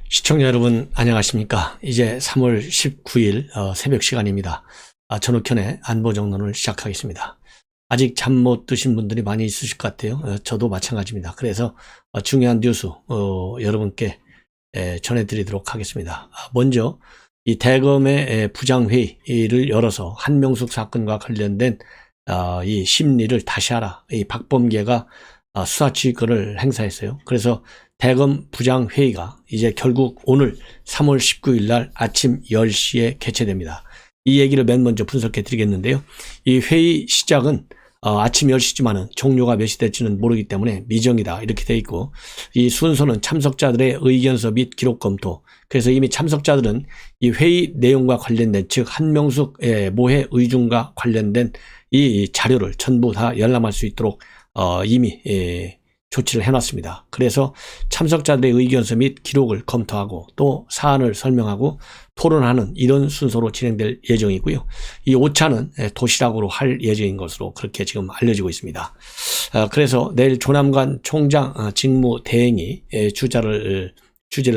시청자 여러분 안녕하십니까. 이제 3월 19일 새벽 시간입니다. 전욱현의 안보정론을 시작하겠습니다. 아직 잠 못 드신 분들이 많이 있으실 것 같아요. 저도 마찬가지입니다. 그래서 중요한 뉴스 여러분께 전해드리도록 하겠습니다. 먼저 이 대검의 부장회의를 열어서 한명숙 사건과 관련된 이 심리를 다시 하라. 이 박범계가 수사지휘권을 행사했어요. 그래서 대검 부장회의가 이제 결국 오늘 3월 19일 날 아침 10시에 개최됩니다. 이 얘기를 맨 먼저 분석해 드리겠는데요. 이 회의 시작은 아침 10시지만은 종료가 몇 시 될지는 모르기 때문에 미정이다 이렇게 돼 있고, 이 순서는 참석자들의 의견서 및 기록 검토. 그래서 이미 참석자들은 이 회의 내용과 관련된, 즉 한명숙 모해 의중과 관련된 이 자료를 전부 다 열람할 수 있도록 이미 조치를 해놨습니다. 그래서 참석자들의 의견서 및 기록을 검토하고 또 사안을 설명하고 토론하는 이런 순서로 진행될 예정이고요. 이 5차는 도시락으로 할 예정인 것으로 그렇게 지금 알려지고 있습니다. 그래서 내일 조남관 총장 직무대행이 주재를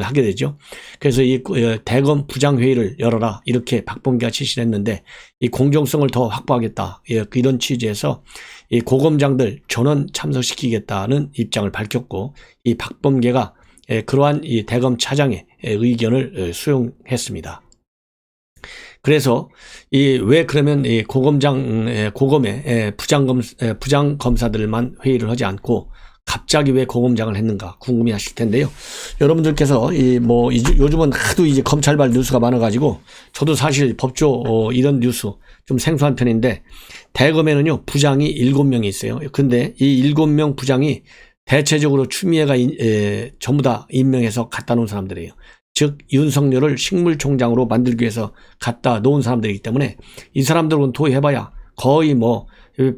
하게 되죠. 그래서 이 대검 부장회의를 열어라 이렇게 박범계가 지시를 했는데, 이 공정성을 더 확보하겠다 이런 취지에서 이 고검장들 전원 참석시키겠다는 입장을 밝혔고, 이 박범계가 그러한 이 대검 차장의 의견을 수용했습니다. 그래서 왜 그러면 이 고검의 부장 검사들만 회의를 하지 않고 갑자기 왜 고검장을 했는가 궁금해 하실 텐데요. 여러분들께서 요즘은 하도 이제 검찰발 뉴스가 많아가지고 저도 사실 법조 이런 뉴스 좀 생소한 편인데, 대검에는요 부장이 7명이 있어요. 근데 이 7명 부장이 대체적으로 추미애가 전부 다 임명해서 갖다 놓은 사람들이에요. 즉 윤석열을 식물총장으로 만들기 위해서 갖다 놓은 사람들이기 때문에 이 사람들은 도의해봐야 거의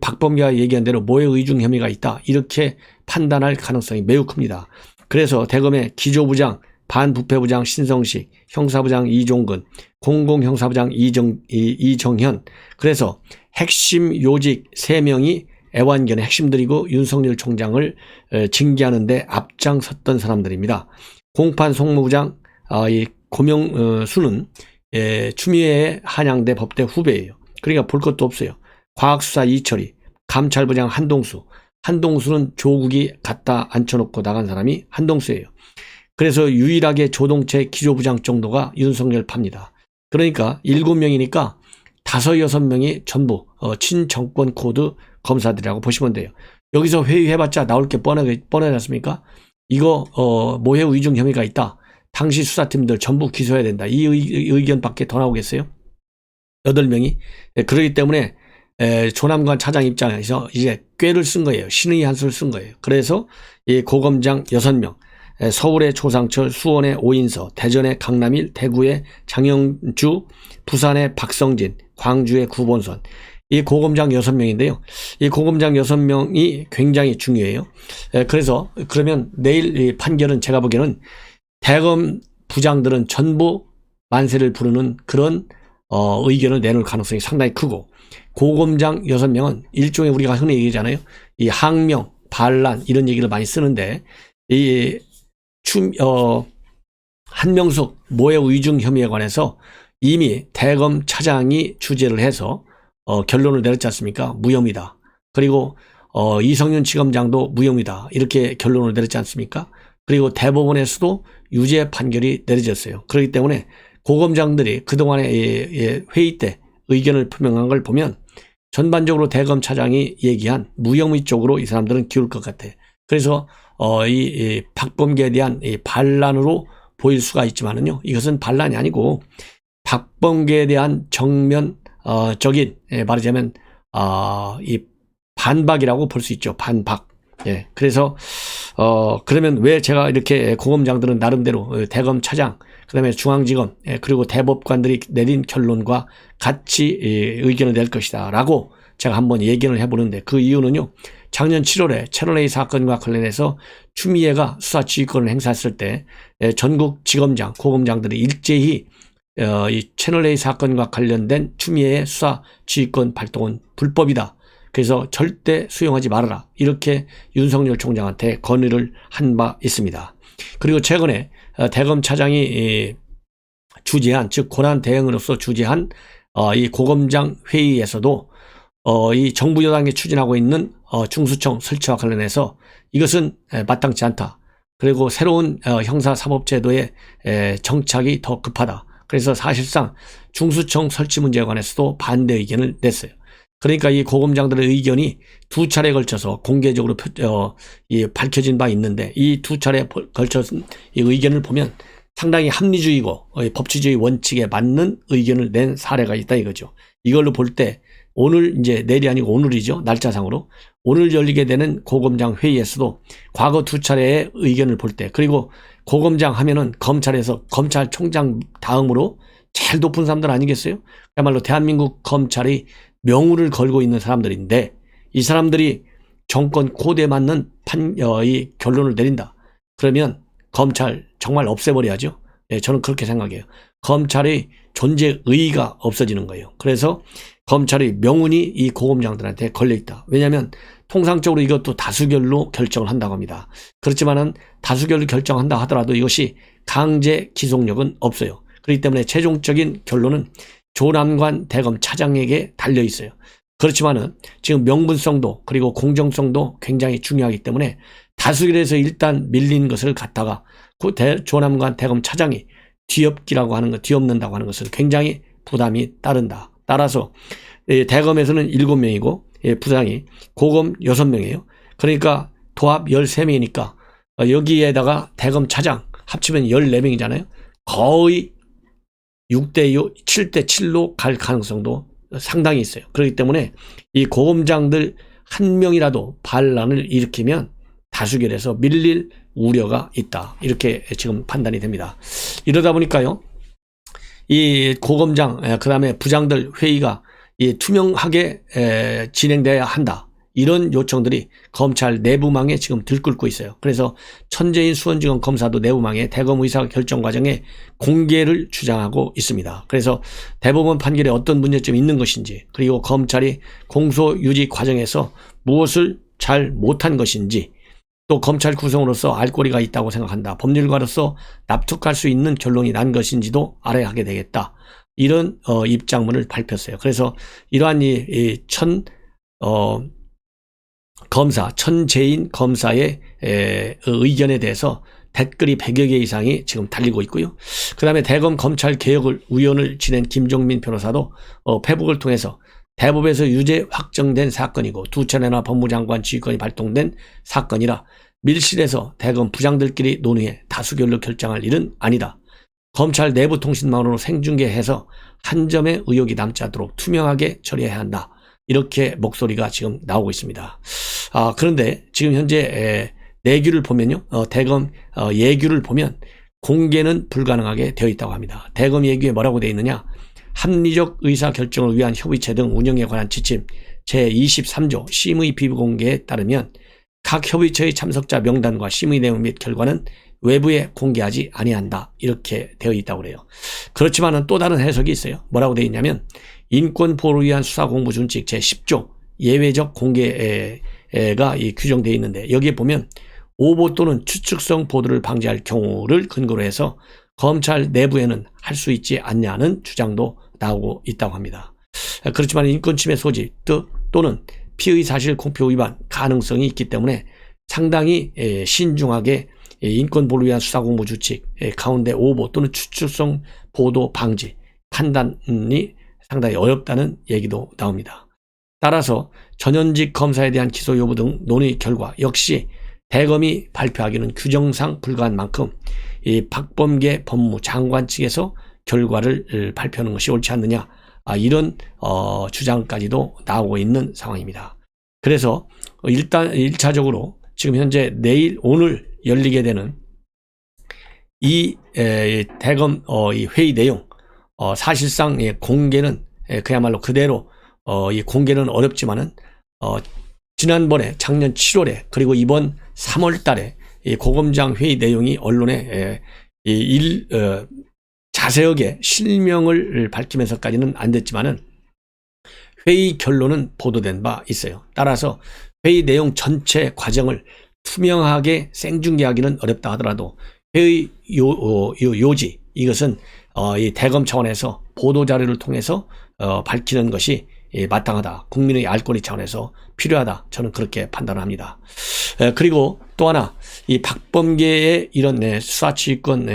박범계가 얘기한 대로 모해 의중 혐의가 있다 이렇게 판단할 가능성이 매우 큽니다. 그래서 대검의 기조부장 반부패부장 신성식, 형사부장 이종근, 공공형사부장 이정현, 그래서 핵심 요직 3명이 애완견의 핵심들이고 윤석열 총장을 징계하는 데 앞장섰던 사람들입니다. 공판 송무부장 이 고명수는 추미애 한양대 법대 후배예요. 그러니까 볼 것도 없어요. 과학수사 이철이, 감찰부장 한동수는 조국이 갖다 앉혀놓고 나간 사람이 한동수예요. 그래서 유일하게 조동채 기조부장 정도가 윤석열 파입니다. 그러니까 7명이니까 5, 6명이 전부 친정권 코드 검사들이라고 보시면 돼요. 여기서 회의해봤자 나올 게 뻔하지 않습니까? 이거 모해 의중 혐의가 있다. 당시 수사팀들 전부 기소해야 된다. 이 의견밖에 더 나오겠어요? 8명이. 그렇기 때문에 조남관 차장 입장에서 이제 꾀를 쓴 거예요. 신의 한 수를 쓴 거예요. 그래서 이 고검장 6명, 서울의 조상철, 수원의 오인서, 대전의 강남일, 대구의 장영주, 부산의 박성진, 광주의 구본선, 이 고검장 6명인데요. 이 고검장 6명이 굉장히 중요해요. 그래서 그러면 내일 이 판결은 제가 보기에는 대검 부장들은 전부 만세를 부르는 그런 의견을 내놓을 가능성이 상당히 크고, 고검장 6명은 일종의 우리가 흔히 얘기하잖아요. 이 항명, 반란 이런 얘기를 많이 쓰는데, 이 한명숙 모해 의중 혐의에 관해서 이미 대검 차장이 주재를 해서 결론을 내렸지 않습니까? 무혐의다. 그리고 이성윤 지검장도 무혐의다 이렇게 결론을 내렸지 않습니까? 그리고 대법원에서도 유죄 판결이 내려졌어요. 그렇기 때문에 고검장들이 그동안의 회의 때 의견을 표명한 걸 보면 전반적으로 대검 차장이 얘기한 무혐의 쪽으로 이 사람들은 기울 것 같아. 그래서 이 박범계에 대한 이 반란으로 보일 수가 있지만은요, 이것은 반란이 아니고 박범계에 대한 정면적인 말하자면 이 반박이라고 볼 수 있죠. 반박. 그래서 그러면 왜 제가 이렇게 고검장들은 나름대로 대검 차장, 그다음에 중앙지검, 그리고 대법관들이 내린 결론과 같이 의견을 낼 것이다 라고 제가 한번 얘기를 해보는데, 그 이유는요, 작년 7월에 채널A 사건과 관련해서 추미애가 수사지휘권을 행사했을 때 전국 지검장, 고검장들이 일제히 이 채널A 사건과 관련된 추미애의 수사지휘권 발동은 불법이다. 그래서 절대 수용하지 말아라. 이렇게 윤석열 총장한테 건의를 한 바 있습니다. 그리고 최근에 대검 차장이 주재한, 즉 고난 대응으로서 주재한 이 고검장 회의에서도 이 정부 여당이 추진하고 있는 중수청 설치와 관련해서 이것은 마땅치 않다. 그리고 새로운 형사사법제도의 정착이 더 급하다. 그래서 사실상 중수청 설치 문제에 관해서도 반대 의견을 냈어요. 그러니까 이 고검장들의 의견이 두 차례에 걸쳐서 공개적으로 밝혀진 바 있는데, 이 두 차례에 걸쳐서 이 의견을 보면 상당히 합리주의고 법치주의 원칙에 맞는 의견을 낸 사례가 있다 이거죠. 이걸로 볼 때 오늘, 이제 내일이 아니고 오늘이죠. 날짜상으로. 오늘 열리게 되는 고검장 회의에서도 과거 두 차례의 의견을 볼 때, 그리고 고검장 하면은 검찰에서 검찰총장 다음으로 제일 높은 사람들 아니겠어요? 그야말로 대한민국 검찰이 명운을 걸고 있는 사람들인데, 이 사람들이 정권 코드에 맞는 이 결론을 내린다. 그러면 검찰 정말 없애버려야죠. 저는 그렇게 생각해요. 검찰의 존재 의의가 없어지는 거예요. 그래서 검찰의 명운이 이 고검장들한테 걸려있다. 왜냐하면 통상적으로 이것도 다수결로 결정을 한다고 합니다. 그렇지만은 다수결로 결정한다 하더라도 이것이 강제 기속력은 없어요. 그렇기 때문에 최종적인 결론은 조남관 대검 차장에게 달려 있어요. 그렇지만은 지금 명분성도 그리고 공정성도 굉장히 중요하기 때문에 다수결에서 일단 밀린 것을 갖다가 그 조남관 대검 차장이 뒤엎기라고 하는 것, 뒤엎는다고 하는 것은 굉장히 부담이 따른다. 따라서 대검에서는 7명이고 부장이 고검 6명이에요. 그러니까 도합 13명이니까 여기에다가 대검 차장 합치면 14명이잖아요. 거의 6대6, 7대7로 갈 가능성도 상당히 있어요. 그렇기 때문에 이 고검장들 한 명이라도 반란을 일으키면 다수결에서 밀릴 우려가 있다. 이렇게 지금 판단이 됩니다. 이러다 보니까요, 이 고검장, 그 다음에 부장들 회의가 투명하게 진행돼야 한다. 이런 요청들이 검찰 내부망에 지금 들끓고 있어요. 그래서 천재인 수원지검 검사도 내부망에 대검 의사 결정 과정에 공개를 주장하고 있습니다. 그래서 대법원 판결에 어떤 문제점이 있는 것인지, 그리고 검찰이 공소 유지 과정에서 무엇을 잘 못한 것인지, 또 검찰 구성으로서 알 권리가 있다고 생각한다. 법률가로서 납득할 수 있는 결론이 난 것인지도 알아야 하게 되겠다. 이런 입장문을 발표했어요. 그래서 이러한 천재인 검사의 의견에 대해서 댓글이 100여 개 이상이 지금 달리고 있고요. 그 다음에 대검 검찰 개혁을 위원을 지낸 김종민 변호사도 페북을 통해서 대법에서 유죄 확정된 사건이고 두 차례나 법무장관 지휘권이 발동된 사건이라 밀실에서 대검 부장들끼리 논의해 다수결로 결정할 일은 아니다. 검찰 내부 통신망으로 생중계해서 한 점의 의혹이 남지 않도록 투명하게 처리해야 한다. 이렇게 목소리가 지금 나오고 있습니다. 그런데 지금 현재 내규를 보면요, 대검 예규를 보면 공개는 불가능하게 되어 있다고 합니다. 대검 예규에 뭐라고 되어 있느냐? 합리적 의사결정을 위한 협의체 등 운영에 관한 지침 제23조 심의 비공개에 따르면 각 협의체의 참석자 명단과 심의 내용 및 결과는 외부에 공개하지 아니한다. 이렇게 되어 있다고 그래요. 그렇지만은 또 다른 해석이 있어요. 뭐라고 되어 있냐면 인권보호를 위한 수사공부준칙 제10조 예외적 공개가 규정되어 있는데, 여기에 보면 오보 또는 추측성 보도를 방지할 경우를 근거로 해서 검찰 내부에는 할 수 있지 않냐는 주장도 나오고 있다고 합니다. 그렇지만 인권침해 소지 또는 피의 사실 공표 위반 가능성이 있기 때문에 상당히 신중하게 인권보호를 위한 수사공부준칙 가운데 오보 또는 추측성 보도 방지 판단이 상당히 어렵다는 얘기도 나옵니다. 따라서 전현직 검사에 대한 기소 여부 등 논의 결과 역시 대검이 발표하기는 규정상 불가한 만큼 이 박범계 법무장관 측에서 결과를 발표하는 것이 옳지 않느냐, 이런 주장까지도 나오고 있는 상황입니다. 그래서 일단 1차적으로 지금 현재 내일 오늘 열리게 되는 이 대검 이 회의 내용, 사실상 공개는 그야말로 그대로 이 공개는 어렵지만은 지난번에 작년 7월에 그리고 이번 3월 달에 이 고검장 회의 내용이 언론에 자세하게 실명을 밝히면서까지는 안 됐지만은 회의 결론은 보도된 바 있어요. 따라서 회의 내용 전체 과정을 투명하게 생중계하기는 어렵다 하더라도 회의 요지 이것은 이 대검 차원에서 보도자료를 통해서 밝히는 것이 마땅하다. 국민의 알 권리 차원에서 필요하다. 저는 그렇게 판단을 합니다. 그리고 또 하나 이 박범계의 이런 수사지휘권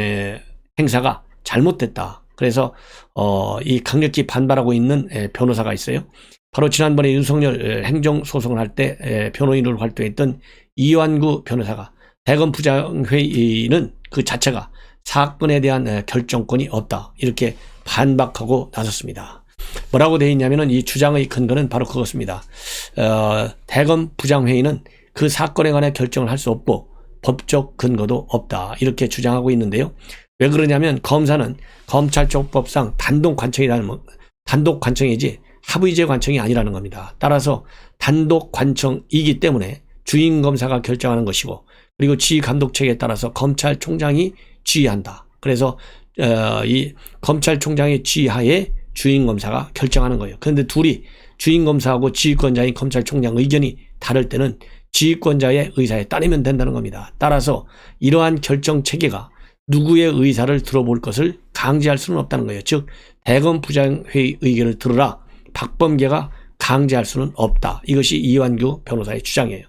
행사가 잘못됐다. 그래서 이 강력히 반발하고 있는 변호사가 있어요. 바로 지난번에 윤석열 행정소송을 할 때 변호인으로 활동했던 이완구 변호사가 대검 부장회의는 그 자체가 사건에 대한 결정권이 없다. 이렇게 반박하고 나섰습니다. 뭐라고 되어 있냐면은 이 주장의 근거는 바로 그것입니다. 대검 부장회의는 그 사건에 관해 결정을 할 수 없고 법적 근거도 없다. 이렇게 주장하고 있는데요. 왜 그러냐면 검사는 검찰청법상 단독 관청이지 합의제 관청이 아니라는 겁니다. 따라서 단독 관청이기 때문에 주임 검사가 결정하는 것이고 그리고 지휘 감독 체계에 따라서 검찰총장이 지휘한다. 그래서 이 검찰총장의 지휘하에 주임 검사가 결정하는 거예요. 그런데 둘이 주임 검사하고 지휘권자인 검찰총장 의견이 다를 때는 지휘권자의 의사에 따르면 된다는 겁니다. 따라서 이러한 결정 체계가 누구의 의사를 들어볼 것을 강제할 수는 없다는 거예요. 즉 대검 부장회의 의견을 들으라 박범계가 강제할 수는 없다. 이것이 이완규 변호사의 주장이에요.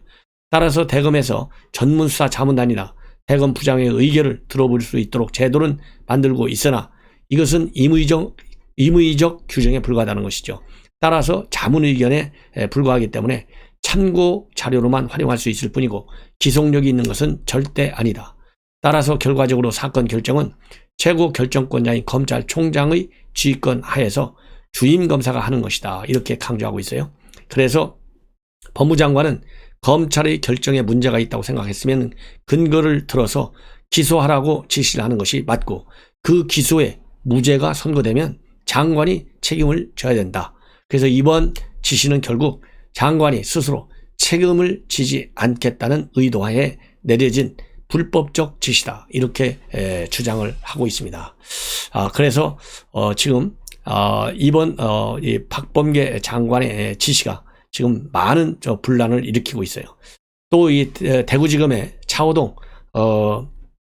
따라서 대검에서 전문수사 자문단이나 대검 부장의 의견을 들어볼 수 있도록 제도는 만들고 있으나 이것은 임의적 규정에 불과하다는 것이죠. 따라서 자문 의견에 불과하기 때문에 참고 자료로만 활용할 수 있을 뿐이고 기속력이 있는 것은 절대 아니다. 따라서 결과적으로 사건 결정은 최고 결정권자인 검찰총장의 지휘권 하에서 주임 검사가 하는 것이다. 이렇게 강조하고 있어요. 그래서 법무장관은 검찰의 결정에 문제가 있다고 생각했으면 근거를 들어서 기소하라고 지시를 하는 것이 맞고 그 기소에 무죄가 선고되면 장관이 책임을 져야 된다. 그래서 이번 지시는 결국 장관이 스스로 책임을 지지 않겠다는 의도하에 내려진 불법적 지시다. 이렇게 주장을 하고 있습니다. 그래서 지금 이번 이 박범계 장관의 지시가 지금 많은 분란을 일으키고 있어요. 또 이 대구지검의 차호동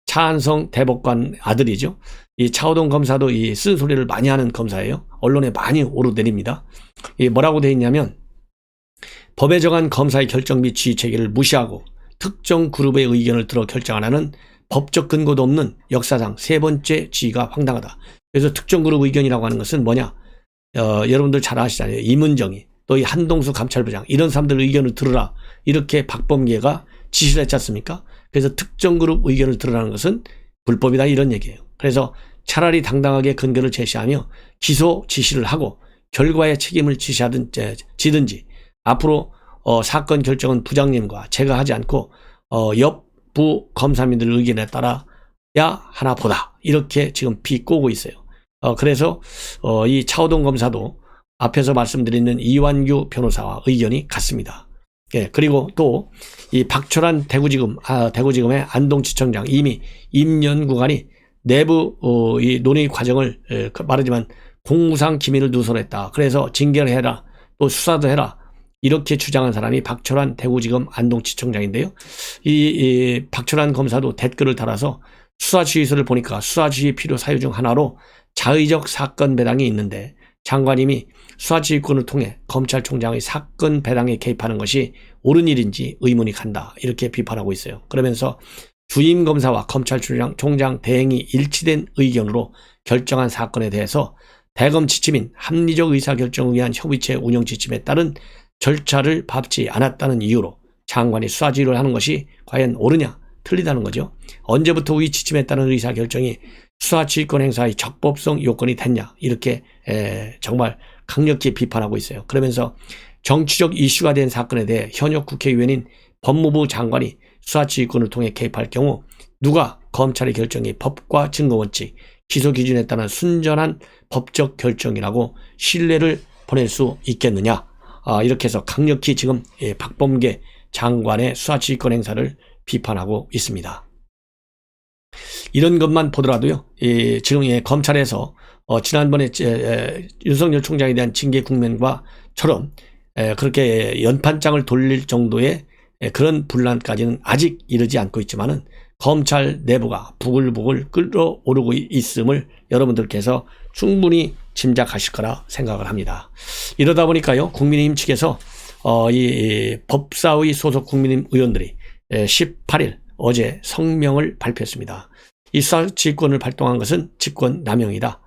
차한성 대법관 아들이죠. 이 차호동 검사도 이 쓴소리를 많이 하는 검사예요. 언론에 많이 오르내립니다. 이 뭐라고 되어 있냐면 법에 정한 검사의 결정 및 지휘 체계를 무시하고 특정 그룹의 의견을 들어 결정하는 법적 근거도 없는 역사상 세 번째 지휘가 황당하다. 그래서 특정 그룹 의견이라고 하는 것은 뭐냐? 여러분들 잘 아시잖아요. 이문정이 또 이 한동수 감찰부장 이런 사람들 의견을 들으라 이렇게 박범계가 지시를 했지 않습니까? 그래서 특정 그룹 의견을 들으라는 것은 불법이다 이런 얘기예요. 그래서 차라리 당당하게 근거를 제시하며 기소 지시를 하고 결과에 책임을 지든지 앞으로 사건 결정은 부장님과 제가 하지 않고 옆부 검사님들 의견에 따라야 하나 보다 이렇게 지금 비꼬고 있어요. 그래서 이 차호동 검사도 앞에서 말씀드리는 이완규 변호사와 의견이 같습니다. 예, 그리고 또 이 박철환 대구지검의 안동지청장 이미 임연구간이 내부 이 논의 과정을 말하지만 공무상 기밀을 누설했다. 그래서 징계를 해라. 또 수사도 해라. 이렇게 주장한 사람이 박철환 대구지검 안동지청장인데요. 이 박철환 검사도 댓글을 달아서 수사지휘서를 보니까 수사지휘 필요 사유 중 하나로 자의적 사건 배당이 있는데 장관님이 수사지휘권을 통해 검찰총장의 사건 배당에 개입하는 것이 옳은 일인지 의문이 간다. 이렇게 비판하고 있어요. 그러면서 주임 검사와 검찰총장 대행이 일치된 의견으로 결정한 사건에 대해서 대검 지침인 합리적 의사결정을 위한 협의체 운영 지침에 따른 절차를 밟지 않았다는 이유로 장관이 수사지휘를 하는 것이 과연 옳으냐? 틀리다는 거죠. 언제부터 이 지침에 따른 의사결정이 수사지휘권 행사의 적법성 요건이 됐냐? 이렇게 정말 강력히 비판하고 있어요. 그러면서 정치적 이슈가 된 사건에 대해 현역 국회의원인 법무부 장관이 수사지휘권을 통해 개입할 경우 누가 검찰의 결정이 법과 증거원칙, 기소기준에 따른 순전한 법적 결정이라고 신뢰를 보낼 수 있겠느냐? 이렇게 해서 강력히 지금 박범계 장관의 수사지휘권 행사를 비판하고 있습니다. 이런 것만 보더라도요, 지금 검찰에서 지난번에 윤석열 총장에 대한 징계 국면과 처럼 그렇게 연판장을 돌릴 정도의 그런 분란까지는 아직 이르지 않고 있지만은 검찰 내부가 부글부글 끓어오르고 있음을 여러분들께서 충분히 짐작하실 거라 생각을 합니다. 이러다 보니까요, 국민의힘 측에서 이 법사위 소속 국민의힘 의원들이 18일 어제 성명을 발표했습니다. 이 수사지휘권을 발동한 것은 직권남용이다.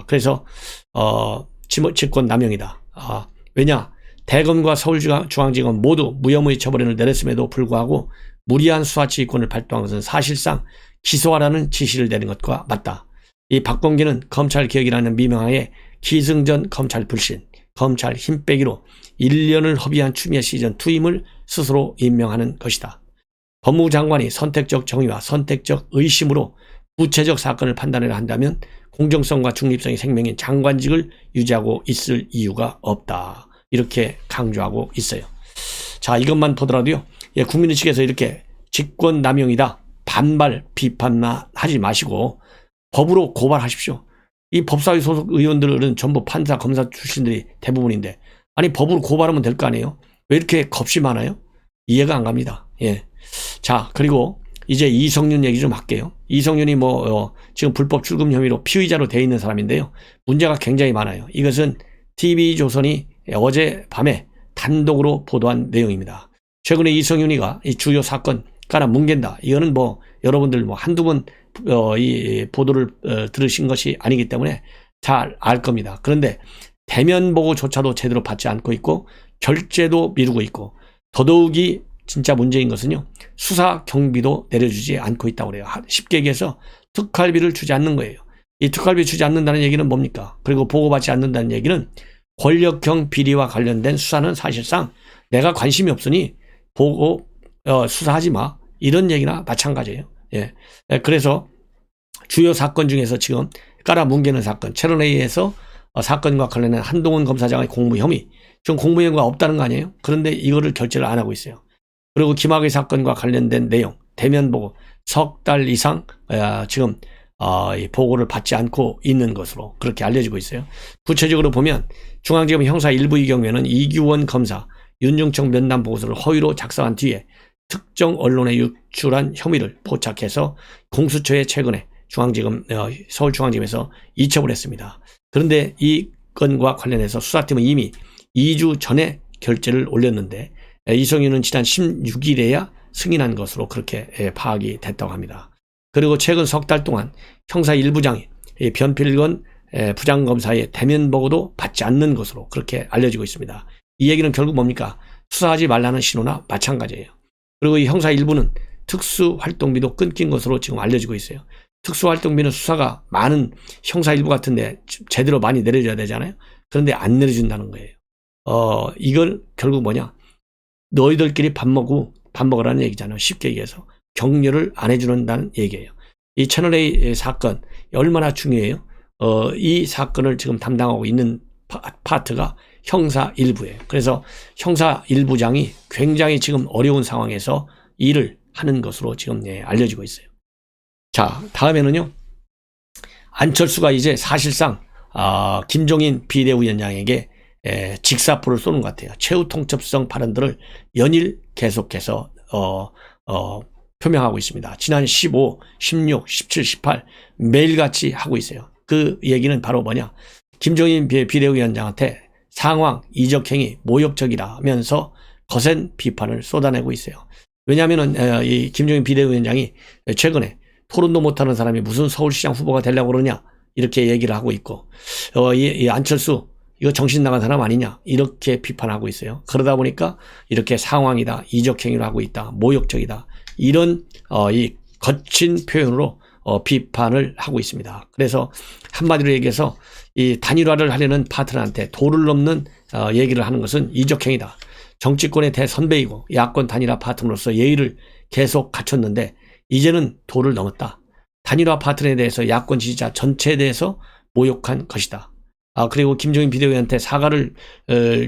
그래서 직권남용이다. 왜냐? 대검과 서울중앙지검 모두 무혐의 처벌을 내렸음에도 불구하고 무리한 수사지휘권을 발동한 것은 사실상 기소하라는 지시를 내린 것과 맞다. 이 박범계는 검찰개혁이라는 미명하에 기승전 검찰 불신, 검찰 힘빼기로 1년을 허비한 추미애 시즌 투임을 스스로 임명하는 것이다. 법무부 장관이 선택적 정의와 선택적 의심으로 구체적 사건을 판단해야 한다면 공정성과 중립성이 생명인 장관직을 유지하고 있을 이유가 없다. 이렇게 강조하고 있어요. 자, 이것만 보더라도요, 국민의 측에서 이렇게 직권남용이다, 반발, 비판만 하지 마시고 법으로 고발하십시오. 이 법사위 소속 의원들은 전부 판사, 검사 출신들이 대부분인데, 아니, 법으로 고발하면 될 거 아니에요? 왜 이렇게 겁이 많아요? 이해가 안 갑니다. 예. 자, 그리고 이제 이성윤 얘기 좀 할게요. 이성윤이 지금 불법 출금 혐의로 피의자로 돼 있는 사람인데요. 문제가 굉장히 많아요. 이것은 TV조선이 어제 밤에 단독으로 보도한 내용입니다. 최근에 이성윤이가 이 주요 사건 깔아 뭉갠다. 이거는 여러분들 한두 번 이 보도를 들으신 것이 아니기 때문에 잘 알 겁니다. 그런데 대면 보고조차도 제대로 받지 않고 있고 결재도 미루고 있고, 더더욱이 진짜 문제인 것은요, 수사 경비도 내려주지 않고 있다고 그래요. 쉽게 얘기해서 특활비를 주지 않는 거예요. 이 특활비 주지 않는다는 얘기는 뭡니까? 그리고 보고받지 않는다는 얘기는 권력형 비리와 관련된 수사는 사실상 내가 관심이 없으니 보고 수사하지 마, 이런 얘기나 마찬가지예요. 예. 그래서 주요 사건 중에서 지금 깔아 뭉개는 사건, 채널A에서 사건과 관련된 한동훈 검사장의 공무 혐의, 지금 공무 혐의가 없다는 거 아니에요? 그런데 이거를 결재를 안 하고 있어요. 그리고 김학의 사건과 관련된 내용, 대면 보고 석 달 이상 지금 보고를 받지 않고 있는 것으로 그렇게 알려지고 있어요. 구체적으로 보면 중앙지검 형사 1부의 경우에는 이규원 검사 윤중청 면담 보고서를 허위로 작성한 뒤에 특정 언론에 유출한 혐의를 포착해서 공수처에 최근에 서울중앙지검에서 이첩을 했습니다. 그런데 이 건과 관련해서 수사팀은 이미 2주 전에 결재를 올렸는데 이성윤은 지난 16일에야 승인한 것으로 그렇게 파악이 됐다고 합니다. 그리고 최근 석 달 동안 형사 1부장이 변필건 부장검사의 대면 보고도 받지 않는 것으로 그렇게 알려지고 있습니다. 이 얘기는 결국 뭡니까? 수사하지 말라는 신호나 마찬가지예요. 그리고 이 형사 1부는 특수활동비도 끊긴 것으로 지금 알려지고 있어요. 특수활동비는 수사가 많은 형사 1부 같은데 제대로 많이 내려줘야 되잖아요. 그런데 안 내려준다는 거예요. 이걸 결국 뭐냐? 너희들끼리 밥 먹으라는 얘기잖아요. 쉽게 얘기해서 격려를 안 해주는다는 얘기예요. 이 채널A 사건 얼마나 중요해요? 이 사건을 지금 담당하고 있는 파트가 형사 1부예요. 그래서 형사 1부장이 굉장히 지금 어려운 상황에서 일을 하는 것으로 지금 알려지고 있어요. 자, 다음에는요, 안철수가 이제 사실상 김종인 비대위원장에게 직사포를 쏘는 것 같아요. 최후 통첩성 발언들을 연일 계속해서 표명하고 있습니다. 지난 15, 16, 17, 18 매일같이 하고 있어요. 그 얘기는 바로 뭐냐? 김종인 비대위원장한테 상황, 이적행위, 모욕적이라면서 거센 비판을 쏟아내고 있어요. 왜냐하면 이 김종인 비대위원장이 최근에 토론도 못하는 사람이 무슨 서울시장 후보가 되려고 그러냐, 이렇게 얘기를 하고 있고, 이 안철수 이거 정신 나간 사람 아니냐, 이렇게 비판하고 있어요. 그러다 보니까 이렇게 상황이다, 이적행위를 하고 있다, 모욕적이다, 이런 이 거친 표현으로 비판을 하고 있습니다. 그래서 한마디로 얘기해서 이 단일화를 하려는 파트너한테 도를 넘는 얘기를 하는 것은 이적행위다. 정치권의 대선배이고 야권 단일화 파트너로서 예의를 계속 갖췄는데 이제는 도를 넘었다. 단일화 파트너에 대해서 야권 지지자 전체에 대해서 모욕한 것이다. 그리고 김종인 비대위원한테 사과를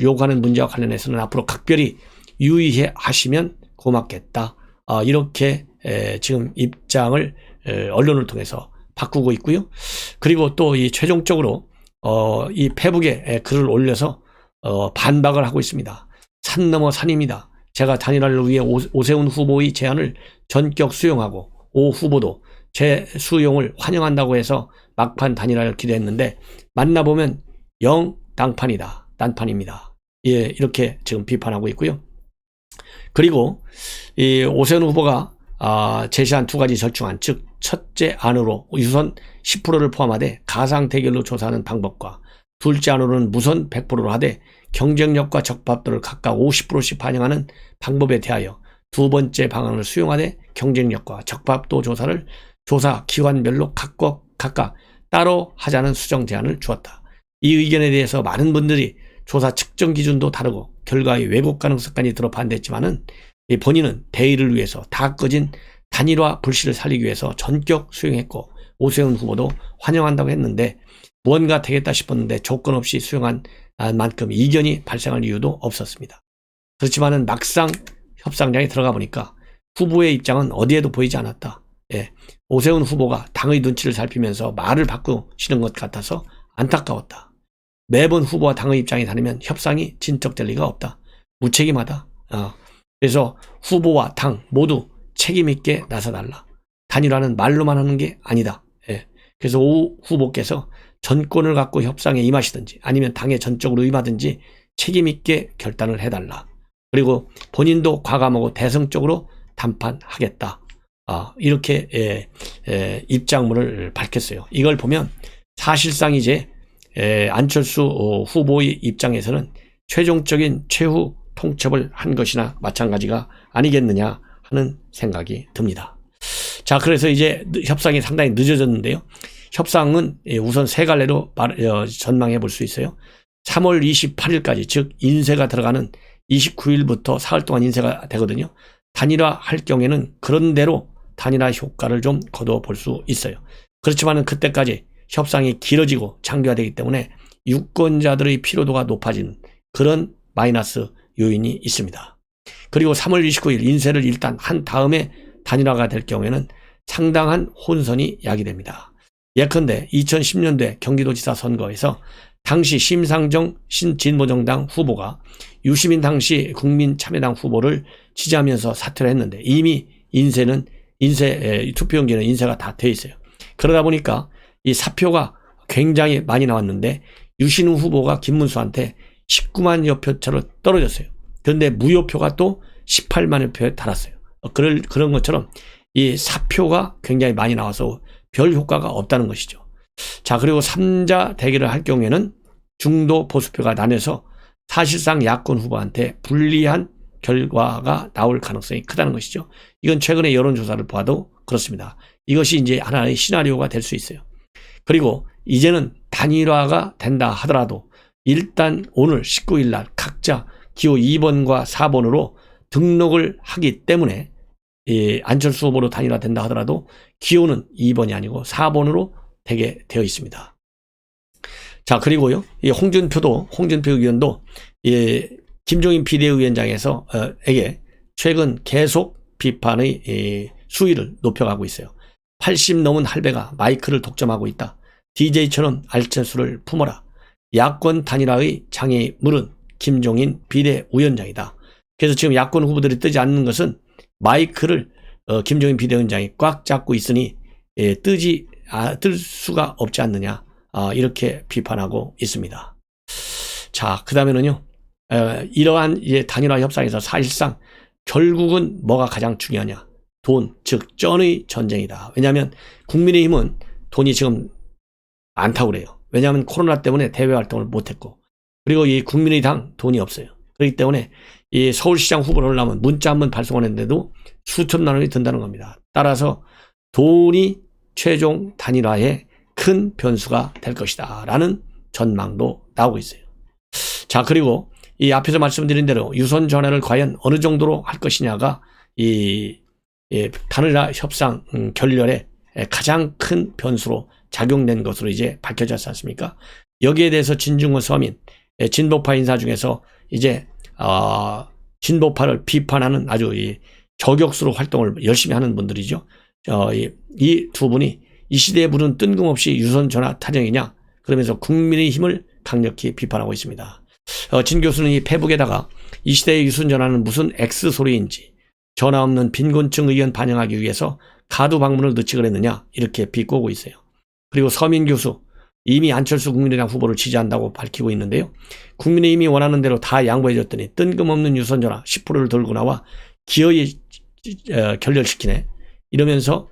요구하는 문제와 관련해서는 앞으로 각별히 유의해 하시면 고맙겠다. 이렇게 지금 입장을 언론을 통해서 바꾸고 있고요. 그리고 또 이 최종적으로 이 페북에 글을 올려서 반박을 하고 있습니다. 산 넘어 산입니다. 제가 단일화를 위해 오세훈 후보의 제안을 전격 수용하고 오 후보도 제 수용을 환영한다고 해서 막판 단일화를 기대했는데 만나보면 영 당판이다. 단판입니다. 예, 이렇게 지금 비판하고 있고요. 그리고 이 오세훈 후보가 제시한 두 가지 절충안, 즉 첫째 안으로 유선 10%를 포함하되 가상 대결로 조사하는 방법과 둘째 안으로는 무선 100%로 하되 경쟁력과 적합도를 각각 50%씩 반영하는 방법에 대하여 두 번째 방안을 수용하되 경쟁력과 적합도 조사를 조사 기관별로 각각 따로 하자는 수정 제안을 주었다. 이 의견에 대해서 많은 분들이 조사 측정 기준도 다르고 결과의 왜곡 가능성까지 들어 반대했지만은 본인은 대의를 위해서 다 꺼진 단일화 불씨를 살리기 위해서 전격 수용했고 오세훈 후보도 환영한다고 했는데 무언가 되겠다 싶었는데 조건 없이 수용한 만큼 이견이 발생할 이유도 없었습니다. 그렇지만은 막상 협상장에 들어가 보니까 후보의 입장은 어디에도 보이지 않았다. 예, 오세훈 후보가 당의 눈치를 살피면서 말을 바꾸시는 것 같아서 안타까웠다. 매번 후보와 당의 입장이 다르면 협상이 진척될 리가 없다. 무책임하다. 그래서 후보와 당 모두 책임있게 나서달라. 단일화는 말로만 하는 게 아니다. 예. 그래서 오 후보께서 전권을 갖고 협상에 임하시든지 아니면 당에 전적으로 임하든지 책임있게 결단을 해달라. 그리고 본인도 과감하고 대성적으로 담판하겠다. 이렇게 입장문을 밝혔어요. 이걸 보면 사실상 이제 안철수 후보의 입장에서는 최종적인 최후 통첩을 한 것이나 마찬가지가 아니겠느냐 하는 생각이 듭니다. 자, 그래서 이제 협상이 상당히 늦어졌는데요. 협상은 우선 세 갈래로 전망해 볼 수 있어요. 3월 28일까지, 즉 인쇄가 들어가는 29일부터 사흘 동안 인쇄가 되거든요. 단일화 할 경우에는 그런대로 단일화 효과를 좀 거두어 볼 수 있어요. 그렇지만은 그때까지 협상이 길어지고 장기화되기 때문에 유권자들의 피로도가 높아지는 그런 마이너스 요인이 있습니다. 그리고 3월 29일 인쇄를 일단 한 다음에 단일화가 될 경우에는 상당한 혼선이 야기됩니다. 예컨대 2010년대 경기도지사 선거에서 당시 심상정 신진보정당 후보가 유시민 당시 국민참여당 후보를 지지하면서 사퇴를 했는데 이미 투표용지는 인쇄가 다 되어 있어요. 그러다 보니까 이 사표가 굉장히 많이 나왔는데 유신우 후보가 김문수한테 19만여 표 차로 떨어졌어요. 그런데 무효표가 또 18만여 표에 달았어요. 그런 것처럼 이 사표가 굉장히 많이 나와서 별 효과가 없다는 것이죠. 자, 그리고 3자 대결을 할 경우에는 중도 보수표가 나뉘어서 사실상 야권 후보한테 불리한 결과가 나올 가능성이 크다는 것이죠. 이건 최근의 여론조사를 봐도 그렇습니다. 이것이 이제 하나의 시나리오가 될 수 있어요. 그리고 이제는 단일화가 된다 하더라도 일단 오늘 19일 날 각자 기호 2번과 4번으로 등록을 하기 때문에 안철수 후보로 단일화된다 하더라도 기호는 2번이 아니고 4번으로 되게 되어 있습니다. 자, 그리고요, 이 홍준표 의원도 김종인 비대위원장에게 최근 계속 비판의 수위를 높여가고 있어요. 80 넘은 할배가 마이크를 독점하고 있다. DJ처럼 안철수를 품어라. 야권 단일화의 장애물은 김종인 비대위원장이다. 그래서 지금 야권 후보들이 뜨지 않는 것은 마이크를 김종인 비대위원장이 꽉 잡고 있으니 뜰 수가 없지 않느냐, 이렇게 비판하고 있습니다. 자, 그 다음에는요, 이러한 단일화 협상에서 사실상 결국은 뭐가 가장 중요하냐? 돈, 즉 쩐의 전쟁이다. 왜냐하면 국민의힘은 돈이 지금 많다고 그래요. 왜냐하면 코로나 때문에 대외 활동을 못했고, 그리고 이 국민의당 돈이 없어요. 그렇기 때문에 이 서울시장 후보를 하려면 문자 한번 발송하는데도 수천만 원이 든다는 겁니다. 따라서 돈이 최종 단일화에 큰 변수가 될 것이다 라는 전망도 나오고 있어요. 자, 그리고 이 앞에서 말씀드린 대로 유선 전화를 과연 어느 정도로 할 것이냐가 단일화 협상 결렬에 가장 큰 변수로 작용된 것으로 이제 밝혀졌지 않습니까? 여기에 대해서 진중권 서민 진보파 인사 중에서 이제 진보파를 비판하는 아주 저격수로 활동을 열심히 하는 분들이죠. 이 두 분이 이 시대에 부른 뜬금없이 유선 전화 타령이냐 그러면서 국민의힘을 강력히 비판하고 있습니다. 진 교수는 이 페북에다가 이 시대의 유선전화는 무슨 X소리인지 전화 없는 빈곤층 의견 반영하기 위해서 가두 방문을 넣지 그랬느냐 이렇게 비꼬고 있어요. 그리고 서민 교수 이미 안철수 국민의당 후보를 지지한다고 밝히고 있는데요. 국민의힘이 원하는 대로 다 양보해줬더니 뜬금없는 유선전화 10%를 들고 나와 기어이 결렬시키네 이러면서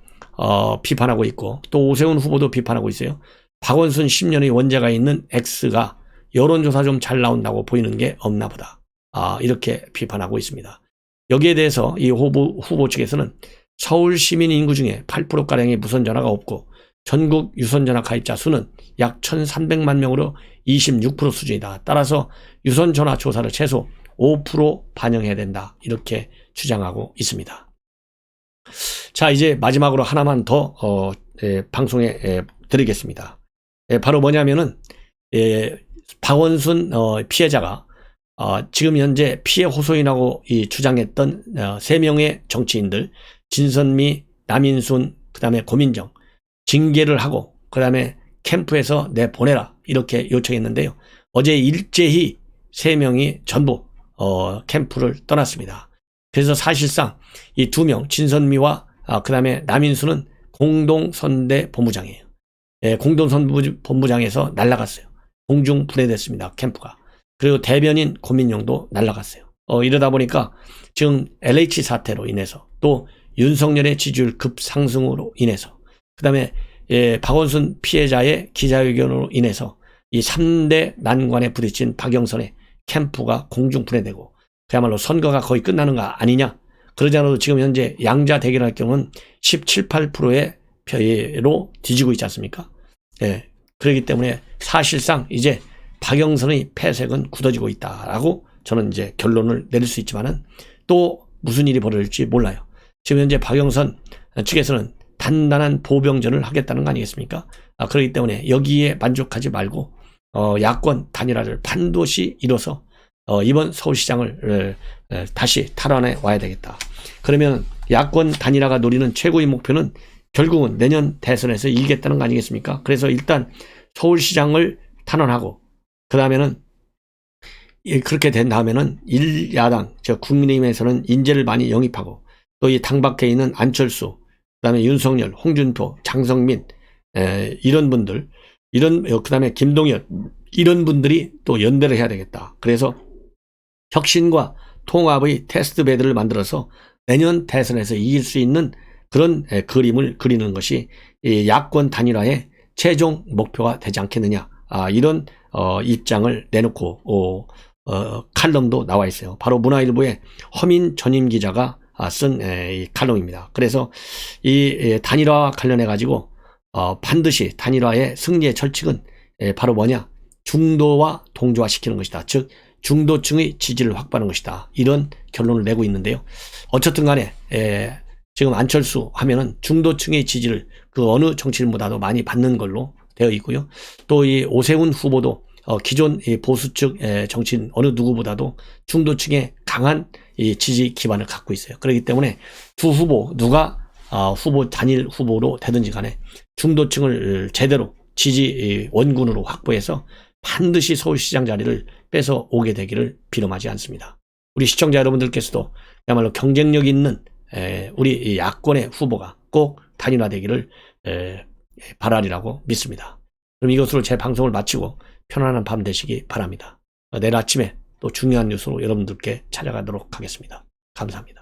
비판하고 있고 또 오세훈 후보도 비판하고 있어요. 박원순 10년의 원자가 있는 X가 여론조사 좀 잘 나온다고 보이는 게 없나 보다. 이렇게 비판하고 있습니다. 여기에 대해서 이 후보 측에서는 서울 시민 인구 중에 8%가량이 무선전화가 없고 전국 유선전화 가입자 수는 약 1,300만 명으로 26% 수준이다. 따라서 유선전화 조사를 최소 5% 반영해야 된다. 이렇게 주장하고 있습니다. 자, 이제 마지막으로 하나만 더 방송에 드리겠습니다. 바로 뭐냐면은 박원순 피해자가 지금 현재 피해 호소인하고 주장했던 3명의 정치인들 진선미, 남인순, 그 다음에 고민정 징계를 하고 그 다음에 캠프에서 내보내라 이렇게 요청했는데요. 어제 일제히 3명이 전부 캠프를 떠났습니다. 그래서 사실상 이 2명 진선미와 그 다음에 남인수는 공동선대본부장이에요. 공동선대본부장에서 날아갔어요. 공중 분해됐습니다. 캠프가. 그리고 대변인 고민용도 날아갔어요. 이러다 보니까 지금 LH 사태로 인해서 또 윤석열의 지지율 급상승으로 인해서 그 다음에 박원순 피해자의 기자회견으로 인해서 이 3대 난관에 부딪힌 박영선의 캠프가 공중 분해되고 그야말로 선거가 거의 끝나는 거 아니냐. 그러지 않아도 지금 현재 양자 대결할 경우는 17, 8%의 표로 뒤지고 있지 않습니까? 그렇기 때문에 사실상 이제 박영선의 패색은 굳어지고 있다라고 저는 이제 결론을 내릴 수 있지만은 또 무슨 일이 벌어질지 몰라요. 지금 현재 박영선 측에서는 단단한 보병전을 하겠다는 거 아니겠습니까? 그렇기 때문에 여기에 만족하지 말고 야권 단일화를 반드시 이뤄서 이번 서울시장을 다시 탈환해 와야 되겠다. 그러면 야권 단일화가 노리는 최고의 목표는 결국은 내년 대선에서 이기겠다는 거 아니겠습니까? 그래서 일단 서울시장을 탄원하고 그 다음에는 그렇게 된 다음에는 1야당 국민의힘에서는 인재를 많이 영입하고 또 이 당 밖에 있는 안철수 그 다음에 윤석열, 홍준표, 장성민 이런 분들 그 다음에 김동연 이런 분들이 또 연대를 해야 되겠다. 그래서 혁신과 통합의 테스트 베드를 만들어서 내년 대선에서 이길 수 있는 그런 그림을 그리는 것이 이 야권 단일화의 최종 목표가 되지 않겠느냐. 이런 입장을 내놓고 칼럼도 나와 있어요. 바로 문화일보의 허민 전임 기자가 쓴 이 칼럼입니다. 그래서 이 단일화와 관련해 가지고 반드시 단일화의 승리의 철칙은 바로 뭐냐? 중도와 동조화 시키는 것이다. 즉 중도층의 지지를 확보하는 것이다. 이런 결론을 내고 있는데요. 어쨌든 간에 지금 안철수 하면은 중도층의 지지를 그 어느 정치인보다도 많이 받는 걸로 되어 있고요. 또 이 오세훈 후보도 기존 보수측 정치인 어느 누구보다도 중도층의 강한 이 지지 기반을 갖고 있어요. 그렇기 때문에 두 후보 누가 후보 단일 후보로 되든지 간에 중도층을 제대로 지지 원군으로 확보해서 반드시 서울시장 자리를 뺏어 오게 되기를 비름하지 않습니다. 우리 시청자 여러분들께서도 그야말로 경쟁력 있는 우리 야권의 후보가 꼭 단일화되기를 바라리라고 믿습니다. 그럼 이것으로 제 방송을 마치고 편안한 밤 되시기 바랍니다. 내일 아침에 또 중요한 뉴스로 여러분들께 찾아가도록 하겠습니다. 감사합니다.